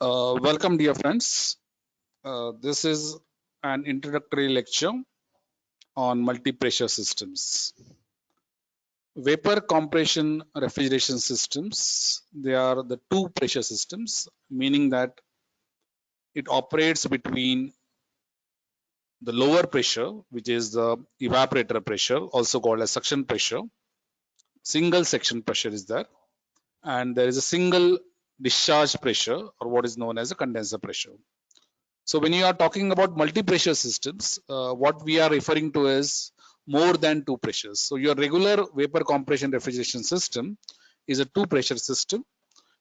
Welcome, dear friends. This is an introductory lecture on multi-pressure systems. Vapor compression refrigeration systems, they are the two pressure systems, meaning that it operates between the lower pressure, which is the evaporator pressure, also called as suction pressure. Single section pressure is there, and there is a single discharge pressure, or what is known as a condenser pressure. So when you are talking about multi-pressure systems, what we are referring to is more than two pressures. So your regular vapor compression refrigeration system is a two pressure system.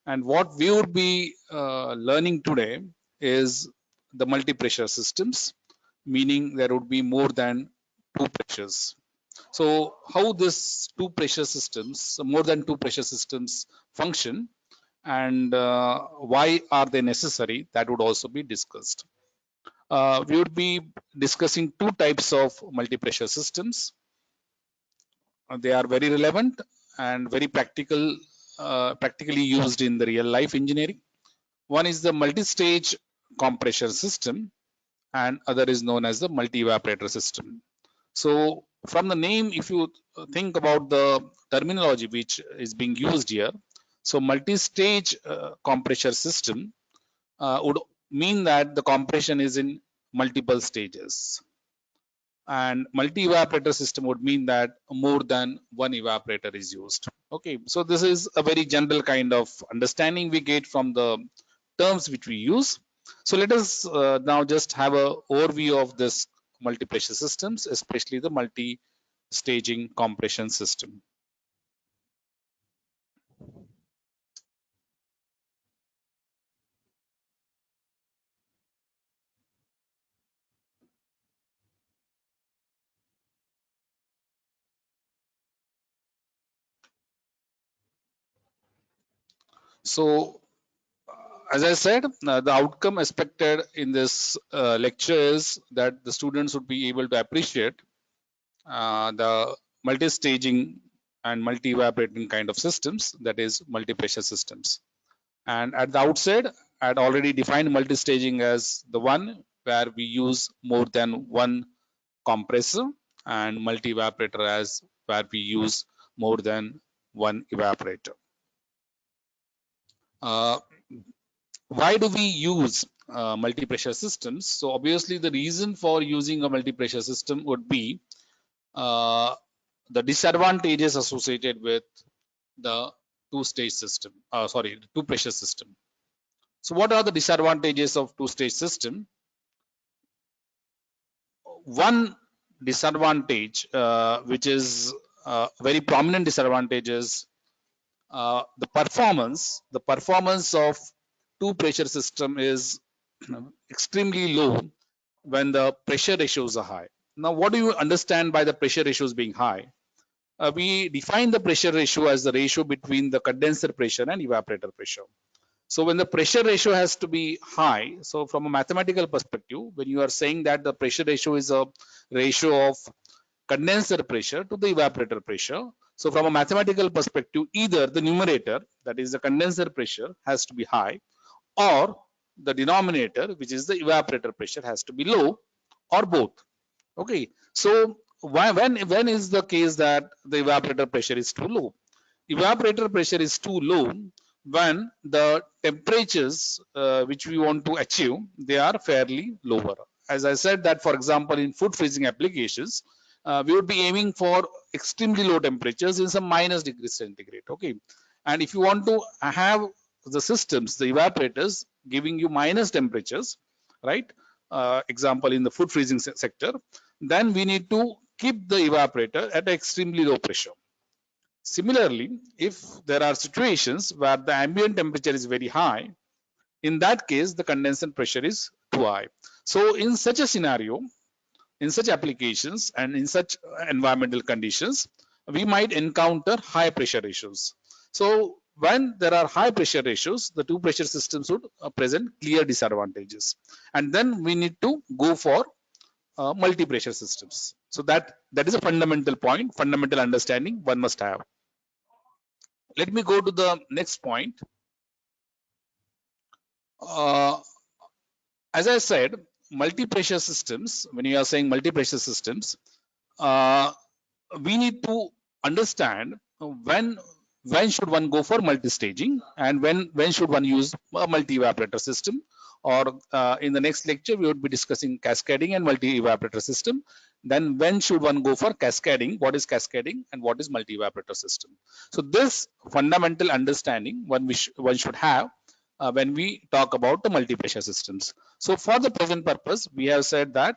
And what we would be learning today is the multi-pressure systems, meaning there would be more than two pressures. So how this two pressure systems, more than two pressure systems function, and why are they necessary, that would also be discussed. We would be discussing two types of multi-pressure systems. They are very relevant and very practically used in the real life engineering. One is the multi-stage compression system, and other is known as the multi-evaporator system. So from the name, if you think about the terminology which is being used here, so multi-stage compression system would mean that the compression is in multiple stages, and multi-evaporator system would mean that more than one evaporator is used. Okay, so this is a very general kind of understanding we get from the terms which we use. So let us now just have a overview of this multi-pressure systems, especially the multi-staging compression system. So as I said, the outcome expected in this lecture is that the students would be able to appreciate the multi-staging and multi-evaporating kind of systems, that is multi-pressure systems. And at the outset, I had already defined multi-staging as the one where we use more than one compressor, and multi-evaporator as where we use more than one evaporator. Why do we use multi-pressure systems? So obviously the reason for using a multi-pressure system would be the disadvantages associated with the two-stage system, two pressure system. So what are the disadvantages of two-stage system? One disadvantage, which is very prominent disadvantage, is the performance. The performance of two pressure system is extremely low when the pressure ratios are high. Now, what do you understand by the pressure ratios being high? We define the pressure ratio as the ratio between the condenser pressure and evaporator pressure. So when the pressure ratio has to be high, so from a mathematical perspective, when you are saying that the pressure ratio is a ratio of condenser pressure to the evaporator pressure, so from a mathematical perspective, either the numerator, that is the condenser pressure, has to be high, or the denominator, which is the evaporator pressure, has to be low, or both. Okay, so when is the case that the evaporator pressure is too low? Evaporator pressure is too low when the temperatures which we want to achieve, they are fairly lower. As I said that, for example, in food freezing applications, we would be aiming for extremely low temperatures in some minus degrees centigrade. Okay, and if you want to have the systems, the evaporators giving you minus temperatures, right? Example in the food freezing sector, then we need to keep the evaporator at extremely low pressure. Similarly, if there are situations where the ambient temperature is very high, in that case, the condensate pressure is too high. So in such a scenario, in such applications and in such environmental conditions, we might encounter high pressure ratios. So when there are high pressure ratios, the two pressure systems would present clear disadvantages. And then we need to go for multi-pressure systems. So that is a fundamental point, fundamental understanding one must have. Let me go to the next point. Uh, as I said, multi-pressure systems, when you are saying multi-pressure systems, uh, we need to understand when should one go for multi-staging and when should one use a multi-evaporator system, or in the next lecture we would be discussing cascading and multi-evaporator system. Then when should one go for cascading, what is cascading and what is multi-evaporator system. So this fundamental understanding one should have when we talk about the multi-pressure systems. So for the present purpose, we have said that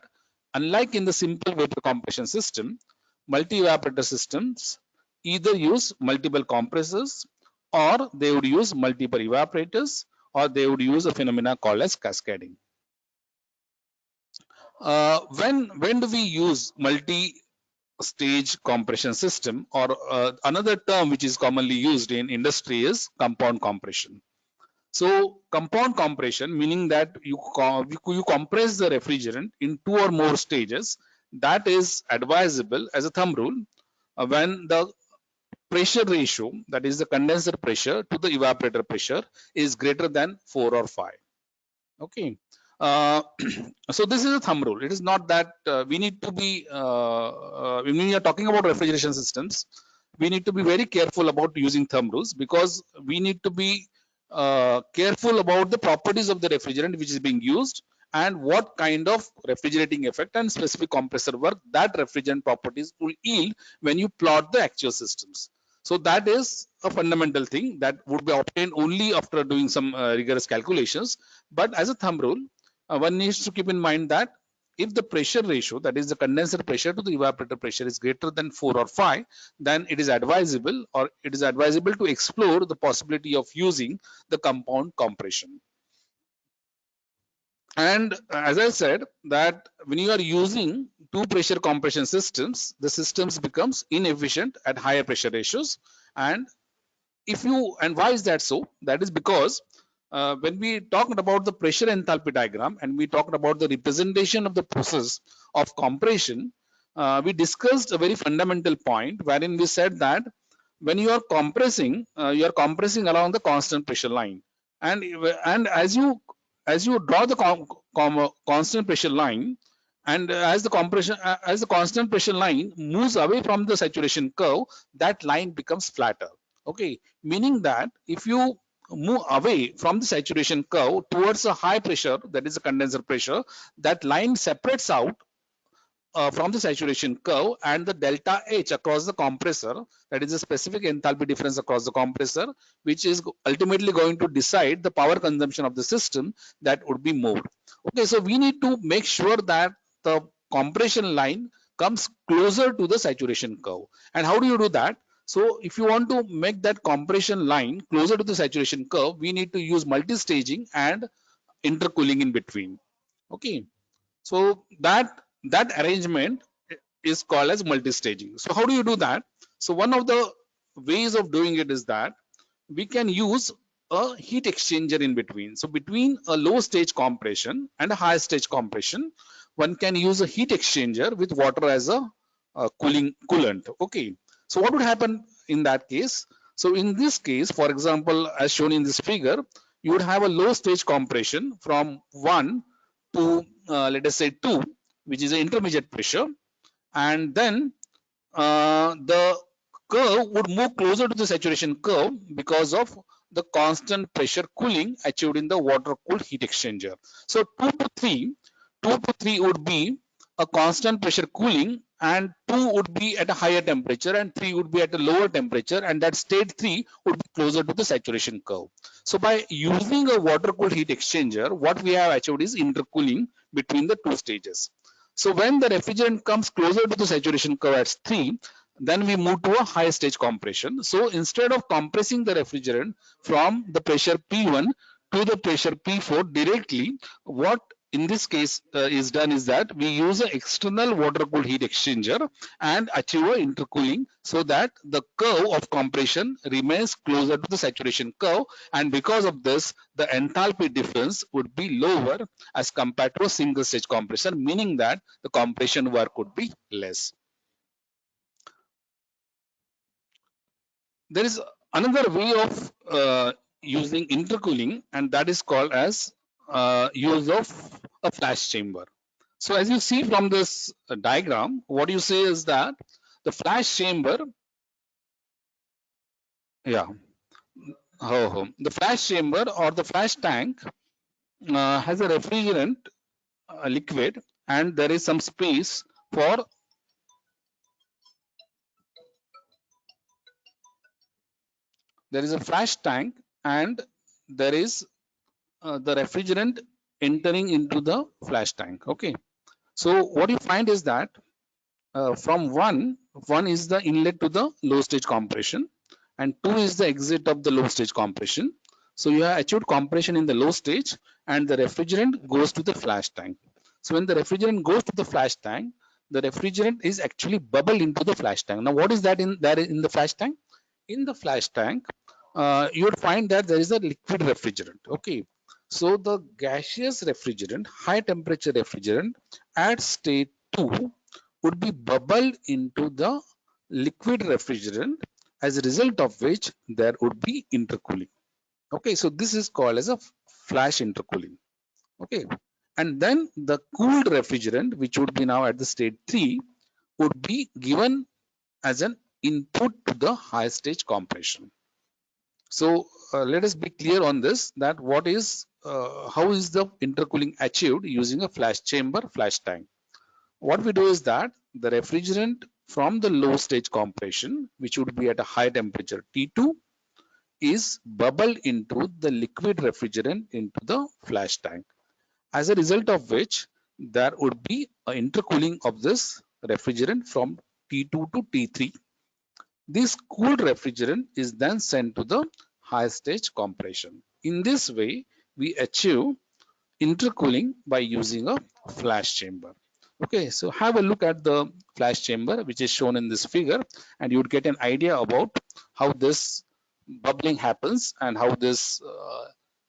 unlike in the simple vapor compression system, multi-evaporator systems either use multiple compressors, or they would use multiple evaporators, or they would use a phenomena called as cascading. When do we use multi-stage compression system, or another term which is commonly used in industry is compound compression. So compound compression, meaning that you compress the refrigerant in two or more stages, that is advisable as a thumb rule when the pressure ratio, that is the condenser pressure to the evaporator pressure, is greater than 4 or 5. Okay. So this is a thumb rule. It is not that we need to be, when we are talking about refrigeration systems, we need to be very careful about using thumb rules, because we need to be careful about the properties of the refrigerant which is being used, and what kind of refrigerating effect and specific compressor work that refrigerant properties will yield when you plot the actual systems. So that is a fundamental thing that would be obtained only after doing some rigorous calculations. But as a thumb rule, one needs to keep in mind that if the pressure ratio, that is the condenser pressure to the evaporator pressure, is greater than 4 or 5, then it is advisable, or it is advisable to explore the possibility of using the compound compression. And as I said, that when you are using two pressure compression systems, the systems becomes inefficient at higher pressure ratios. And why is that so? That is because when we talked about the pressure enthalpy diagram and we talked about the representation of the process of compression, we discussed a very fundamental point wherein we said that when you are compressing along the constant pressure line, and as you draw the constant pressure line, and as the constant pressure line moves away from the saturation curve, that line becomes flatter. Okay, meaning that if you move away from the saturation curve towards a high pressure, that is a condenser pressure, that line separates out from the saturation curve, and the delta H across the compressor, that is a specific enthalpy difference across the compressor, which is ultimately going to decide the power consumption of the system, that would be moved. Okay, so we need to make sure that the compression line comes closer to the saturation curve. And how do you do that? So if you want to make that compression line closer to the saturation curve, we need to use multi-staging and intercooling in between. Okay, so that arrangement is called as multi-staging. So how do you do that? So one of the ways of doing it is that we can use a heat exchanger in between. So between a low stage compression and a high stage compression, one can use a heat exchanger with water as a coolant. Okay. So what would happen in that case? So in this case, for example, as shown in this figure, you would have a low stage compression from 1 to let us say 2, which is an intermediate pressure, and then the curve would move closer to the saturation curve because of the constant pressure cooling achieved in the water cooled heat exchanger. So 2 to 3 would be a constant pressure cooling, and 2 would be at a higher temperature and 3 would be at a lower temperature, and that state 3 would be closer to the saturation curve. So by using a water cooled heat exchanger, what we have achieved is intercooling between the two stages. So when the refrigerant comes closer to the saturation curve at 3, then we move to a high stage compression. So instead of compressing the refrigerant from the pressure P1 to the pressure P4 directly, what in this case is done is that we use an external water cooled heat exchanger and achieve a intercooling, so that the curve of compression remains closer to the saturation curve, and because of this the enthalpy difference would be lower as compared to a single stage compression, meaning that the compression work would be less. There is another way of using intercooling, and that is called as use of a flash chamber. So as you see from this diagram, what you say is that the flash chamber, yeah, the flash chamber or the flash tank has a refrigerant liquid, and there is some space for, there is a flash tank, and there is the refrigerant entering into the flash tank. Okay, so what you find is that from one is the inlet to the low stage compression, and two is the exit of the low stage compression. So you have achieved compression in the low stage, and the refrigerant goes to the flash tank. So when the refrigerant goes to the flash tank, the refrigerant is actually bubbled into the flash tank. Now what is that in there in the flash tank? In the flash tank, you would find that there is a liquid refrigerant. Okay, so the gaseous refrigerant, high temperature refrigerant at state 2 would be bubbled into the liquid refrigerant, as a result of which there would be intercooling. Okay, so this is called as a flash intercooling. Okay, and then the cooled refrigerant, which would be now at the state 3, would be given as an input to the high stage compression. So let us be clear on this, that what is how is the intercooling achieved using a flash chamber, flash tank. What we do is that the refrigerant from the low stage compression, which would be at a high temperature T2, is bubbled into the liquid refrigerant into the flash tank, as a result of which there would be an intercooling of this refrigerant from T2 to T3. This cooled refrigerant is then sent to the high stage compression. In this way, we achieve intercooling by using a flash chamber. Okay, so have a look at the flash chamber, which is shown in this figure, and you would get an idea about how this bubbling happens and how this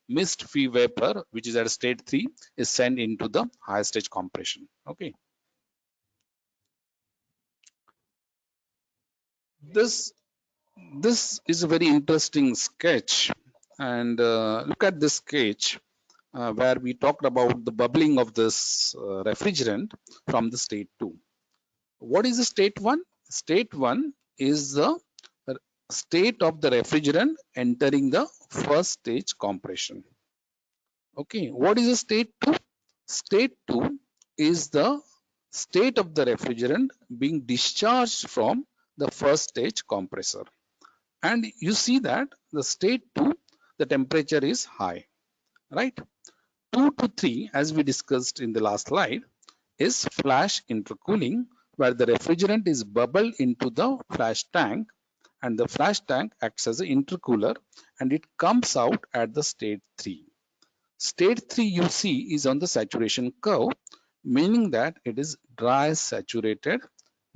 mist free vapor, which is at state 3, is sent into the high stage compression. Okay, this this is a very interesting sketch, and look at this sketch where we talked about the bubbling of this refrigerant from the state 2. What is the state 1? State 1 is the state of the refrigerant entering the first stage compression. Okay, what is the state 2? State 2 is the state of the refrigerant being discharged from the first stage compressor. And you see that the state 2, the temperature is high, right? 2 to 3, as we discussed in the last slide, is flash intercooling, where the refrigerant is bubbled into the flash tank, and the flash tank acts as an intercooler, and it comes out at the state 3. State 3 you see is on the saturation curve, meaning that it is dry saturated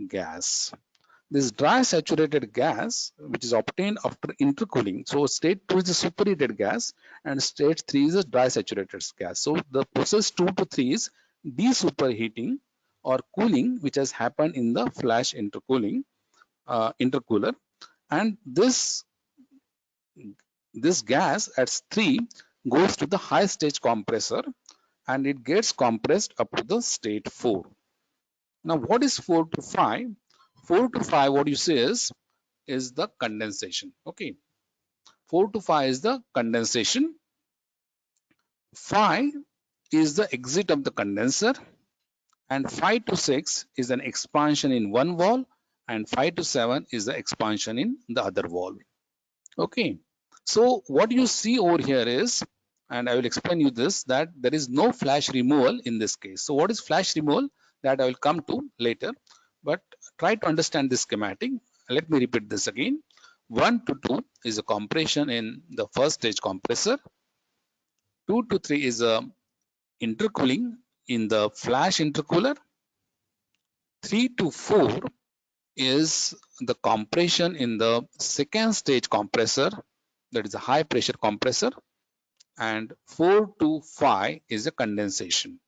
gas. This dry saturated gas, which is obtained after intercooling. So state 2 is a superheated gas, and state 3 is a dry saturated gas. So the process 2 to 3 is desuperheating or cooling, which has happened in the flash intercooling intercooler. And this gas at 3 goes to the high stage compressor, and it gets compressed up to the state 4. Now what is 4 to 5? 4 to 5, what you say is the condensation. Okay, 4 to 5 is the condensation. 5 is the exit of the condenser, and 5 to 6 is an expansion in one valve, and 5 to 7 is the expansion in the other valve. Okay, so what you see over here is, and I will explain you this, that there is no flash removal in this case. So what is flash removal? That I will come to later, but try to understand this schematic. Let me repeat this again. 1 to 2 is a compression in the first stage compressor. 2 to 3 is a intercooling in the flash intercooler. 3 to 4 is the compression in the second stage compressor, that is a high pressure compressor. And 4 to 5 is a condensation.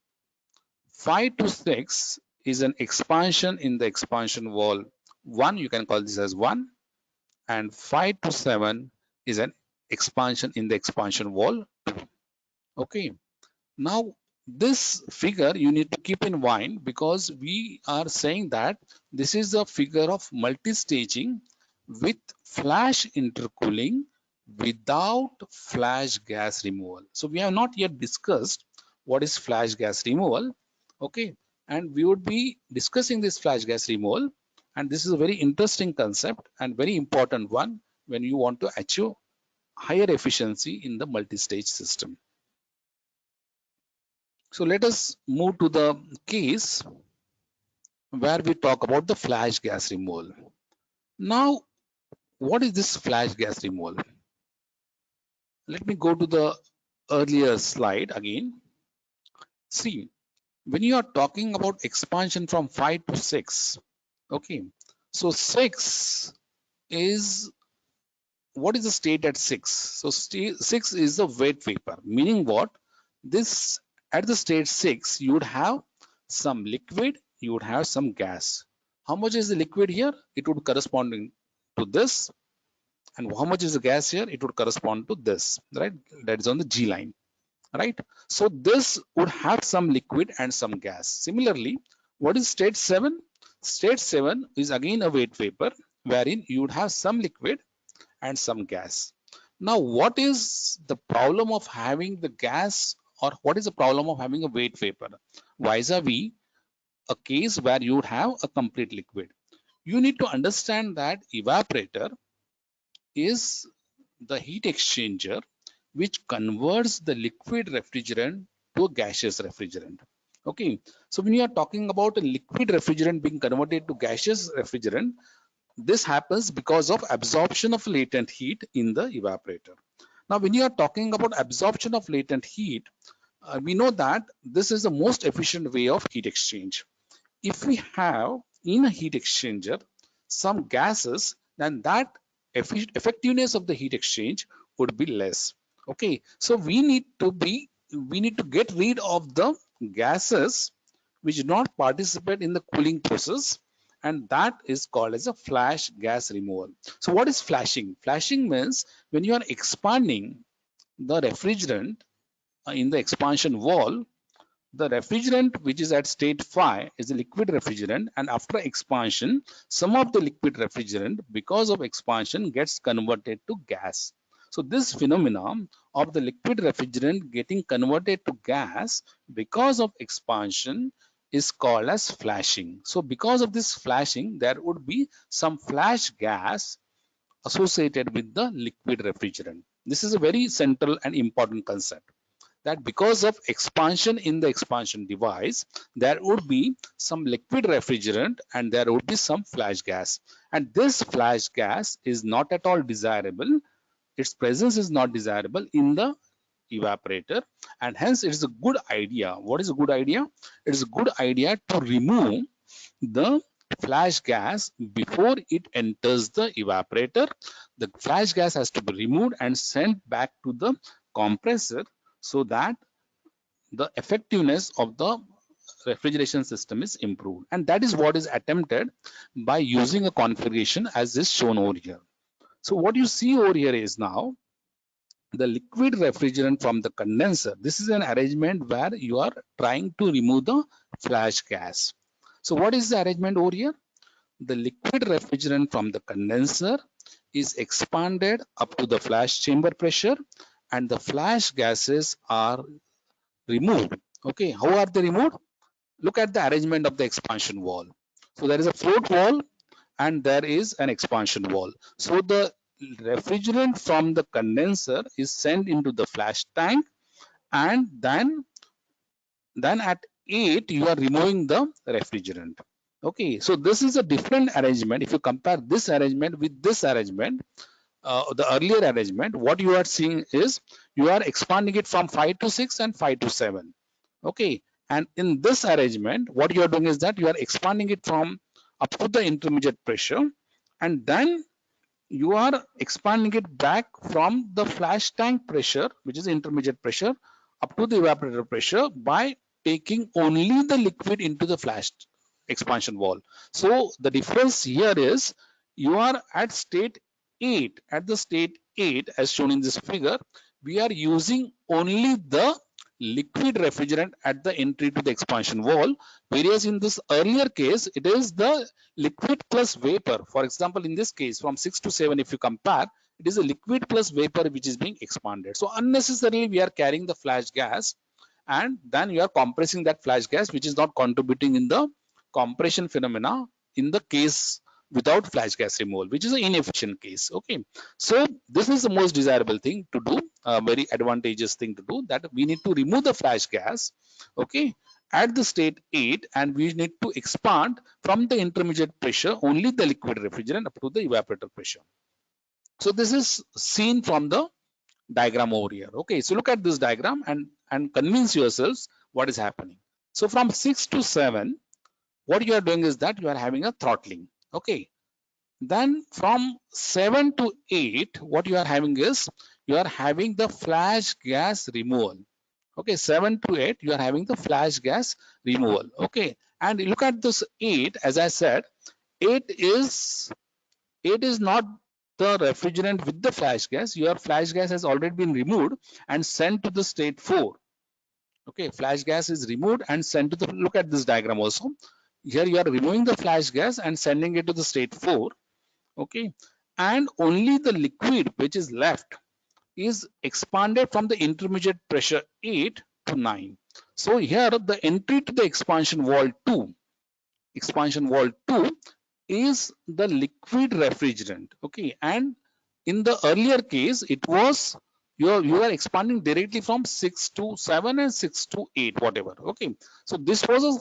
5 to 6 is an expansion in the expansion valve 1, you can call this as 1, and 5 to 7 is an expansion in the expansion valve 2. Okay, Now, this figure you need to keep in mind because we are saying that this is a figure of multi-staging with flash intercooling without flash gas removal. So we have not yet discussed what is flash gas removal. Okay, and we would be discussing this flash gas removal, and this is a very interesting concept and very important one when you want to achieve higher efficiency in the multi-stage system. So let us move to the case where we talk about the flash gas removal. Now, what is this flash gas removal? Let me go to the earlier slide again. See, when you are talking about expansion from 5 to 6, okay, so 6 is, what is the state at 6? So 6 is the wet vapor, meaning what? This, at the state 6, you would have some liquid, you would have some gas. How much is the liquid here? It would correspond to this. And how much is the gas here? It would correspond to this, right? That is on the G line, right? So this would have some liquid and some gas. Similarly, what is state 7? State 7 is again a wet vapor wherein you would have some liquid and some gas. Now, what is the problem of having the gas, or what is the problem of having a wet vapor vis-a-vis a case where you would have a complete liquid? You need to understand that evaporator is the heat exchanger which converts the liquid refrigerant to a gaseous refrigerant. Okay, so when you are talking about a liquid refrigerant being converted to gaseous refrigerant, this happens because of absorption of latent heat in the evaporator. Now, when you are talking about absorption of latent heat, we know that this is the most efficient way of heat exchange. If we have in a heat exchanger some gases, then that effectiveness of the heat exchange would be less. Okay, so we need to get rid of the gases which do not participate in the cooling process, and that is called as a flash gas removal. So what is flashing? Flashing means when you are expanding the refrigerant in the expansion wall, the refrigerant which is at state 5 is a liquid refrigerant, and after expansion, some of the liquid refrigerant because of expansion gets converted to gas. So this phenomenon of the liquid refrigerant getting converted to gas because of expansion is called as flashing. So because of this flashing, there would be some flash gas associated with the liquid refrigerant. This is a very central and important concept, that because of expansion in the expansion device, there would be some liquid refrigerant and there would be some flash gas. And this flash gas is not at all desirable. Its presence is not desirable in the evaporator, and hence it is a good idea. What is a good idea? It is a good idea to remove the flash gas before it enters the evaporator. The flash gas has to be removed and sent back to the compressor so that the effectiveness of the refrigeration system is improved. And that is what is attempted by using a configuration as is shown over here. So what you see over here is now the liquid refrigerant from the condenser. This is an arrangement where you are trying to remove the flash gas. So what is the arrangement over here? The liquid refrigerant from the condenser is expanded up to the flash chamber pressure, and the flash gases are removed. Okay, how are they removed? Look at the arrangement of the expansion wall. So there is a float wall and there is an expansion wall. So the refrigerant from the condenser is sent into the flash tank, and then at 8 you are removing the refrigerant. Okay, so this is a different arrangement. If you compare this arrangement with this arrangement, the earlier arrangement, what you are seeing is you are expanding it from 5 to 6 and 5 to 7. Okay, and in this arrangement, what you are doing is that you are expanding it from up to the intermediate pressure, and then you are expanding it back from the flash tank pressure, which is intermediate pressure, up to the evaporator pressure by taking only the liquid into the flash expansion wall. So the difference here is you are at state 8. At the state 8, as shown in this figure, we are using only the liquid refrigerant at the entry to the expansion wall, whereas in this earlier case, it is the liquid plus vapor. For example, in this case, from 6 to 7, if you compare, it is a liquid plus vapor which is being expanded. So unnecessarily, we are carrying the flash gas, and then you are compressing that flash gas, which is not contributing in the compression phenomena in the case without flash gas removal, which is an inefficient case. Okay, so this is the most desirable thing to do, a very advantageous thing to do, that we need to remove the flash gas, okay, at the state 8, and we need to expand from the intermediate pressure only the liquid refrigerant up to the evaporator pressure. So this is seen from the diagram over here. Okay, so look at this diagram and convince yourselves what is happening. So from 6 to 7, what you are doing is that you are having a throttling. Okay, then from 7 to 8, what you are having is you are having the flash gas removal. Okay, 7 to 8, you are having the flash gas removal. Okay, and look at this 8, as I said, 8 is not the refrigerant with the flash gas. Your flash gas has already been removed and sent to the state 4. Okay, flash gas is removed and sent to the, look at this diagram also. Here you are removing the flash gas and sending it to the state 4. Okay, and only the liquid which is left is expanded from the intermediate pressure 8 to 9. So here the entry to the expansion wall 2 is the liquid refrigerant. Okay, and in the earlier case it was you are expanding directly from 6 to 7 and 6 to 8, whatever. Okay, so this was a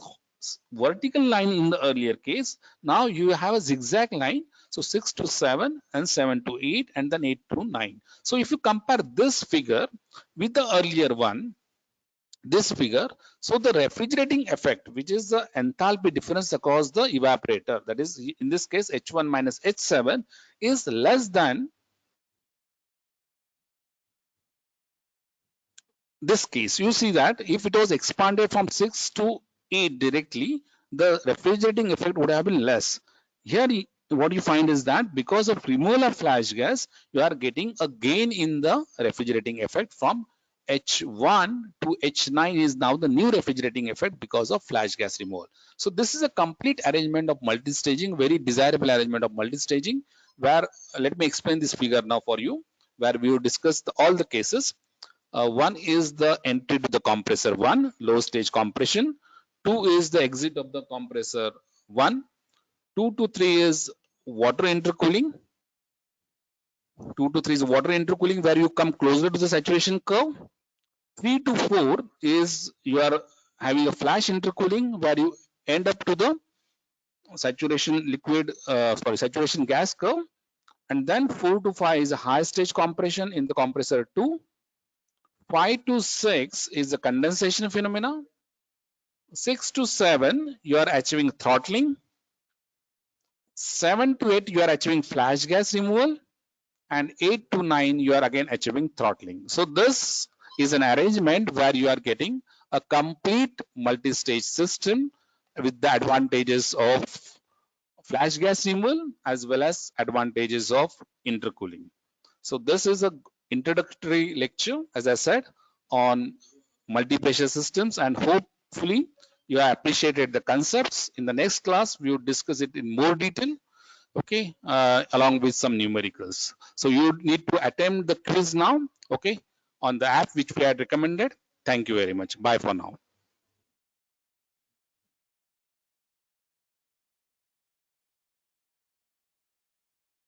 vertical line in the earlier case. Now you have a zigzag line, so 6 to 7 and 7 to 8 and then 8 to 9. So if you compare this figure with the earlier one, this figure, so the refrigerating effect, which is the enthalpy difference across the evaporator, that is in this case H1 minus H7, is less than this case. You see that if it was expanded from 6 to 8 directly, the refrigerating effect would have been less. Here what you find is that because of removal of flash gas, you are getting a gain in the refrigerating effect. From H1 to H9 is now the new refrigerating effect because of flash gas removal. So this is a complete arrangement of multi-staging, very desirable arrangement of multi-staging, where let me explain this figure now for you, where we will discuss all the cases. One is the entry to the compressor 1, low stage compression. 2 is the exit of the compressor 1. 2 to 3 is water intercooling. 2 to 3 is water intercooling, where you come closer to the saturation curve. 3 to 4 is you are having a flash intercooling, where you end up to the saturation gas curve. And then 4 to 5 is a high stage compression in the compressor 2. 5 to 6 is the condensation phenomena. 6 to 7, you are achieving throttling. 7 to 8, you are achieving flash gas removal. And 8 to 9, you are again achieving throttling. So this is an arrangement where you are getting a complete multi-stage system with the advantages of flash gas removal as well as advantages of intercooling. So this is a introductory lecture, as I said, on multi-pressure systems, and hopefully you have appreciated the concepts. In the next class, we will discuss it in more detail, okay, along with some numericals. So you need to attempt the quiz now, okay, on the app which we had recommended. Thank you very much. Bye for now.